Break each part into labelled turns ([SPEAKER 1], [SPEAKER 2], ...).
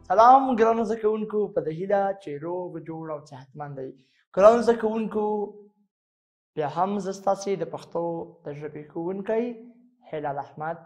[SPEAKER 1] سلام ګرانو زده کوونکو، په دې هیله چې روغ جوړ او صحتمند یئ. ګرانو زده کوونکو، بیا هم زه ستاسې د پښتو د ژبې ښوونکی هلال احمد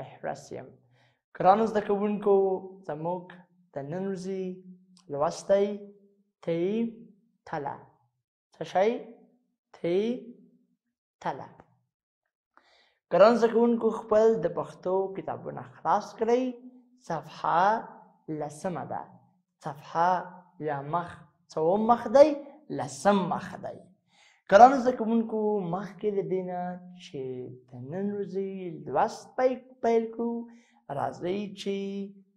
[SPEAKER 1] محرس یم. ګرانو زده کوونکو، زموږ د نن ورځې لوست دی تی تله. څه شی؟ تی تله. ګرانو زده کوونکو، خپل د پښتو کتابونه خلاص کړئ. صفحه 10 ده. صفحه یا مخ څوم مخ دی؟ 10 مخ دی. ګرانو زده کوونکو، مخکې له دې نه چې د نن ورځې لوست پیل کړو، راځئ چې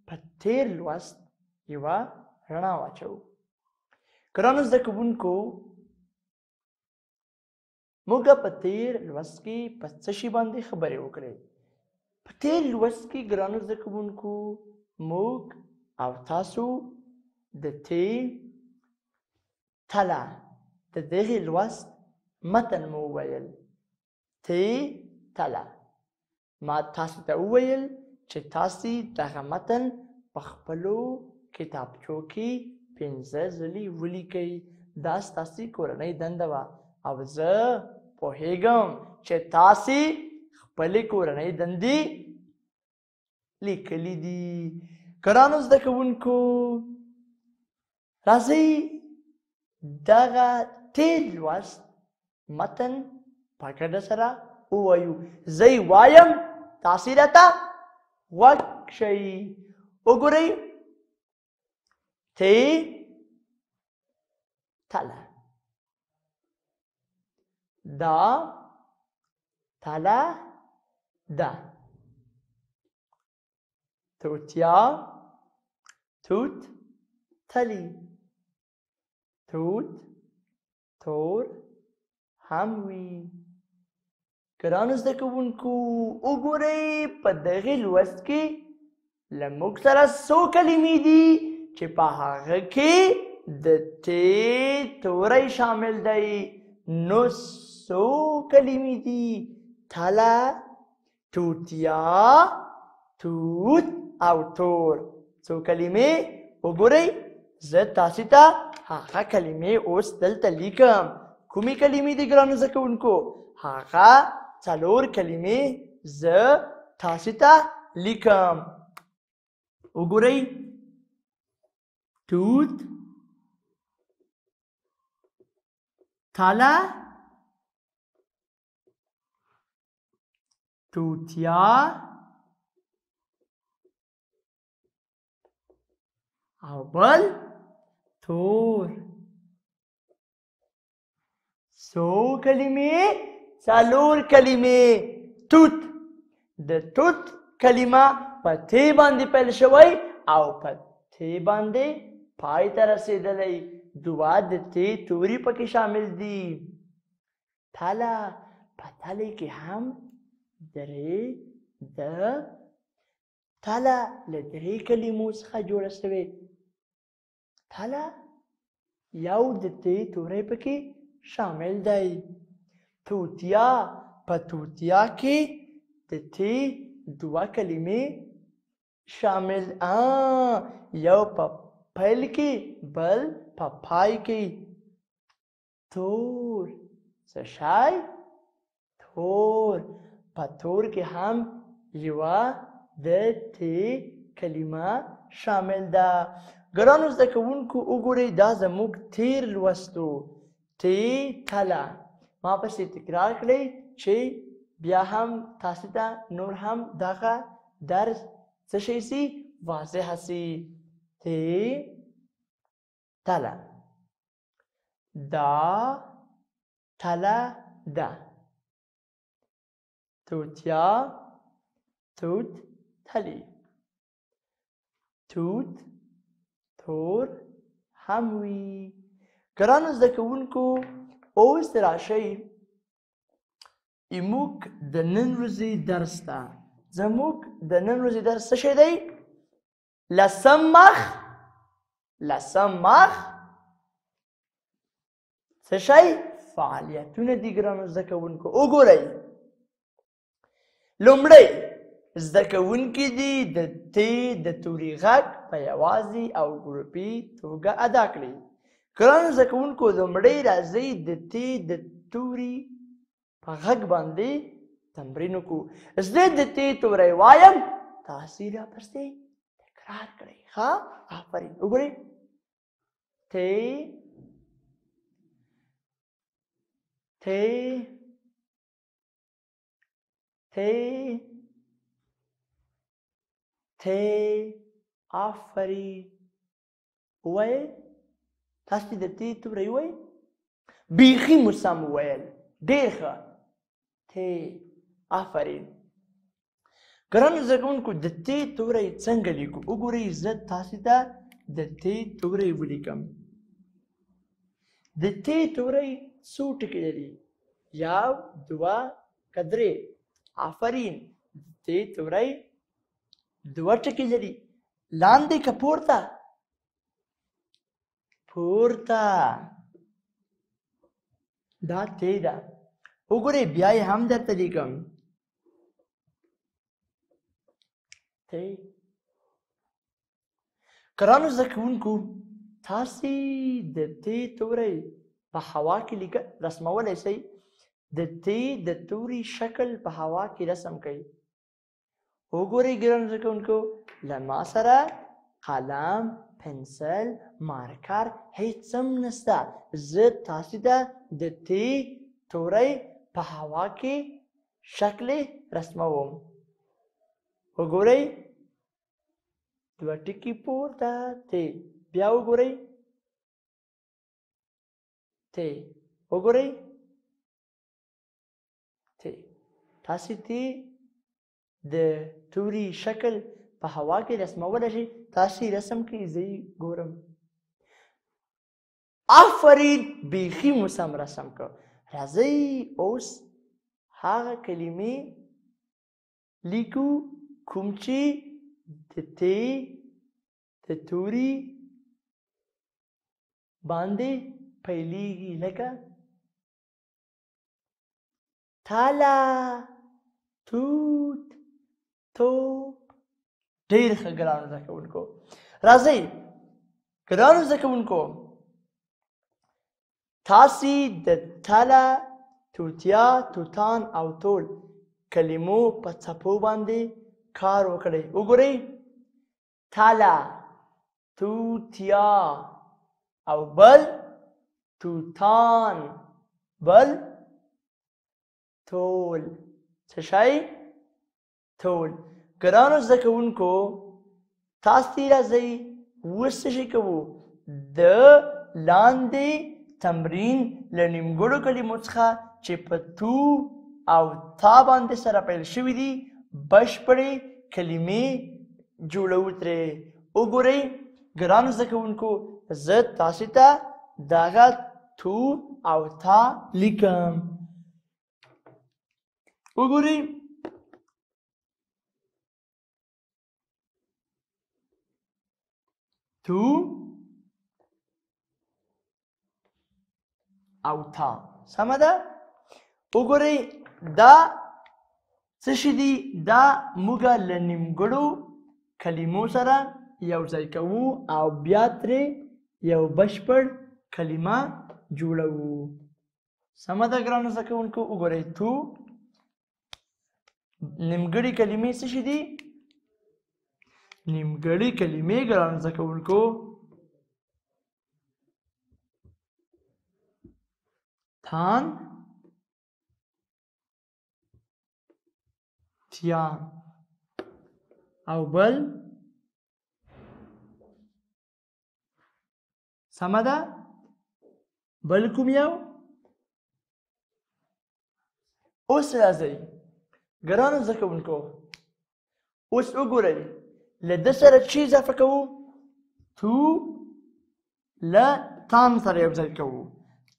[SPEAKER 1] په تیر لوست یوه رڼا واچوو. ګرانو زده کوونکو، موږ په تیر لوست کې په څه شي باندې خبرې وکړې؟ په تیر لوست کې ګرانو زده کوونکو، موږ او تاسو د تی تله د دغې لوست متن مو وویل. تی تله. ما تاسو ته وویل چې تاسې دغه متن په خپلو کتابچو کې 5 ځلې ولیکئ. دا ستاسې کورنۍ دنده وه او زه پوهېږم چې تاسې خپلې کورنۍ دندې لیکلي دي. ګرانو زده کوونکو، راځئ دغه تیر لوست متن په ګډه سره ووایو. زه یې وایم، تاسې راته غوږ شئ. وګورئ، تی تله. دا تله ده. توتیا توت تلی. توت تور هم وي. ګرانو زده کوونکو، وګورئ په دغې لوست کې له موږ سره څو کلمې دي چې په هغه کې د تی توری شامل دی. نو څو کلمې دي؟ تله، توتیا، توت او تور. څو کلمې؟ وګورئ، زه تاسې ته هغه کلمې اوس دلته لیکم. کومې کلمې دي ګرانو زده کوونکو؟ هغه 4 کلمې زه تاسې ته لیکم. وګورئ، توت، تله، توتیا او بل تور. څو کلمې؟ 4 کلمې. توت. د توت کلمه په تی باندې پیل شوی او په تی باندې پای ته رسېدلی. 2 د تی توري پکې شامل دي. تله. په تلې کې هم 3 د تله له 3 کلمو څخه جوړه شوې. تله، یو د تی توری پکې شامل دی. توتیا. په توتیا کې د تی 2 کلمې شامل، یو په پیل کې بل په پای کې. تور. څه شی؟ تور. په تور کې هم یوه د تی کلمه شامل ده. ګرانو زده کوونکو، وګورئ، دا زموږ تیر لوست و. تی تله. ما پسې تکرار کړئ چې بیا هم تاسې ته نور هم دغه درس څه شی سي؟ واضحه سي. تی تله. دا تله ده. توتیا توت تلی. توت تور هم وي. ګرانو زده کوونکو، اوس راشئ زموږ د نن ورځې درس ته. زموږ د نن ورځې درس څه شی دی؟ 10 مخ. 10 مخ څه شی؟ فعالیتونه دي ګرانو زده کوونکو. وګورئ، لومړی زده کوونکي دې د ت د توري غږ په یوازې او ګروپي توګه ادا کړي. ګرانو زده کوونکو لومړی راځئ د ت د توري په غږ باندې تمرین وکړو. زه د ت توری وایم، تاسې راپسې تکرار کړئ. ښه، آفرین. وګورئ، ت ت ت ت. آفرین. ووایئ، تاسې د ت توری ووایئ. بیخي مو سم وویل، ډېر ښه. ت. آفرین. ګرانو زده کوونکو د ت توری څنګه لیکو؟ وګورئ، زه تاسې ته د ت توری ولیکم. د ت توری څو ټکي لري؟ یو، دوه، که درې؟ آفرین. د ت توری دوه ټکي لري. لاندې که پورته؟ پورته. دا ت ده. وګورئ، بیا یې هم درته لیکم. ت. ګرانو زده کوونکو، تاسې د ت توری په هوا کې رسمولی شئ. د ت د توري شکل په هوا کې رسم کړئ. وګورئ ګرانو زده کوونکو، له ما سره قلم، پنسل، مارکر هیڅ هم نشته. زه تاسې ته د ت توری په هوا کې شکل رسموم. وګورئ، دوه ټکي پورته ت. بیا وګورئ، ت. وګورئ، ت. تاسې ت د توري شکل په هوا کې رسمولی شئ. تاسې رسم کړئ، زه یې ګورم. آفرین، بیخي مو سم رسم کړ. راځئ اوس هغه کلمې لیکو کوم چې د ت د توري باندې پیلیږي، لکه تاله، توت، توپ. ډېر ښه ګرانو زده کوونکو. راځئ ګرانو زده کوونکو، تاسې د تله، توتیا، توتان او ټول کلمو په څپو باندې کار وکړئ. وګورئ، تله، توتیا او بل توتان، بل ټول. څه شی؟ ټول. ګرانو زده کوونکو، تاسې راځئ اوس څه شی کوو؟ د لاندې تمرین له نیمګړو کلمو څخه چې په تو او تا باندې سره پیل شوي دي بشپړې کلمې جوړو ترې. وګورئ ګرانو زده کوونکو، زه تاسې ته دغه تو او تا لیکم. وګورئ، تو او تا. سمه ده؟ وګورئ، دا څه شي دي؟ دا موږ له نیمګړو کلمو سره یو ځای کوو او بیا ترې یو بشپړ کلمه جوړوو. سمه ده ګرانو زده کوونکو؟ وګورئ، تو نیمګړې کلمې څه شي دي؟ نیمګړې کلمې ګرانو زده کوونکو تان، تیان او بل. سمه ده؟ بل کوم یو؟ اوس راځئ ګرانو زده کوونکو، اوس وګورئ، له ده سره چې اضافه کوو؟ تو له تان سره یو ځای کوو.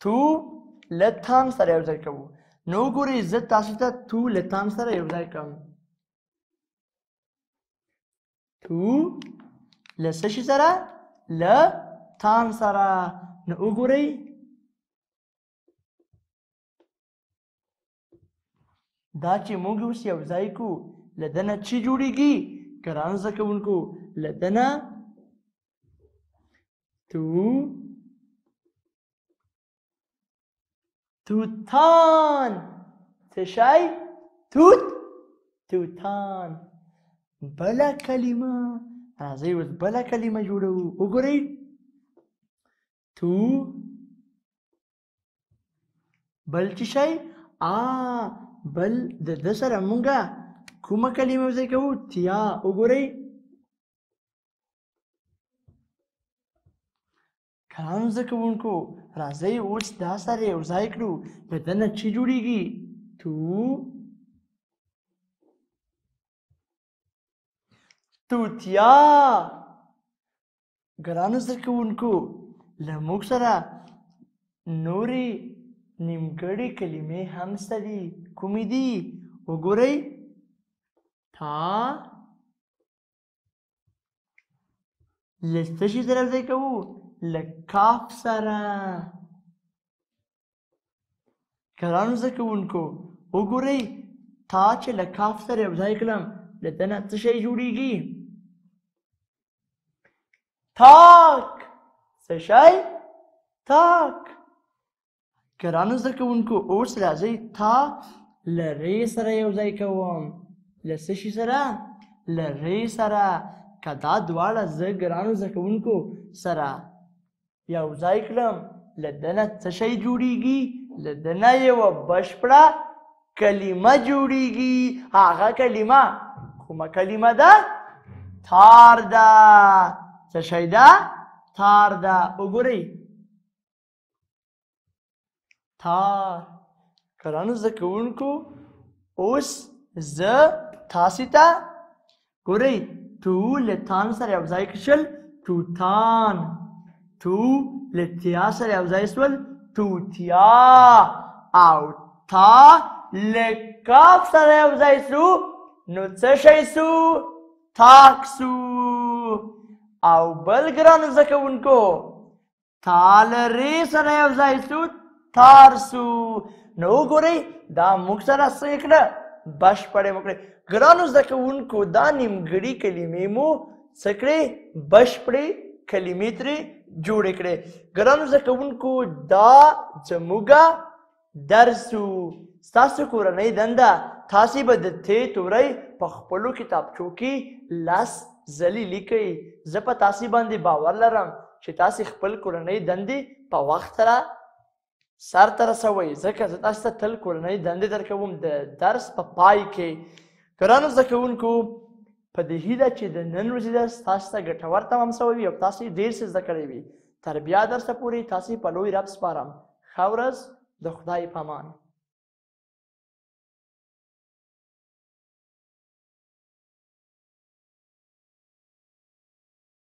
[SPEAKER 1] تو له تان سره یو ځای کوو. نو وګورئ، زه تاسو ته تو له تان سره یو ځای کوم. تو له څه شي سره؟ له تان سره. نو وګورئ، دا چې موږ اوس یو ځای کوو، له ده نه چې جوړېږي ګرانو زده کوونکو له ده نه توتان څه شی توتان بله کلمه راځئ اوس بله کلمه جوړوو وګورئ بل څه شی بل د ده سره مونږه کومه کلمه یوځای کوو تیا وګورئ ګرانو زده کوونکو راځئ اوس دا سره یو ځای کړو له ده نه چې جوړېږي توتیا ګرانو زده کوونکو له موږ سره نورې نیمګړې کلمې هم شته دي کومې دي وګورئ له څه شي سره یوځای کوو له کاف سره ګرانو زده کوونکو وګورئ تا چې له کاف سره یوځای کړم له ده نه څه شی جوړېږي تاک څه شی تاک ګرانو زده کوونکو اوس راځئ تا له ری سره یوځای کوم له څه شي سره له ری سره که دا دواړه زه ګرانو زده کوونکو سره یوځای کړم له ده نه څه شی جوړېږي له ده نه یوه بشپړه کلمه جوړېږي هغه کلمه کومه کلمه ده تار ده څه شی ده تار ده وګورئ تار ګرانو زده کوونکو اوس زه تاسې ته ګورئ تو له تان سره یوځای شول توتان تو له تیا سره یوځای شول توتیا او تا له کاف سره یوځای شو نو څه شی سو تاک سو او بل ګرانو زده کوونکو تا له ری سره یوځای شو تار سو نو وګورئ دا موږ سره څه یې کړه بشپړې مو کړې ګرانو زده کوونکو دا نیمګړي کلمې مو څه کړې بشپړې کلمې ترې جوړې کړې ګرانو زده کوونکو دا زموږ درس و ستاسو کورنۍ دنده تاسې به د ت توری په خپلو کتابچو کې لس ځلې لیکئ زه په تاسې باندې باور لرم چې تاسې خپل کورنۍ دندې په وخت سره سرته رسوئ ځکه زه تاسو ته تل کورنۍ دندې درکوم د درس په پای کې ګرانو زده کوونکو په دې هیله چې د نن ورځې درس تاسو ته ګټور تمام شوی وي او تاسې ډېر څه زده کړی وي تر بیا درسه پورې تاسې په لوی رب سپارم ښه ورځ د خدای په امان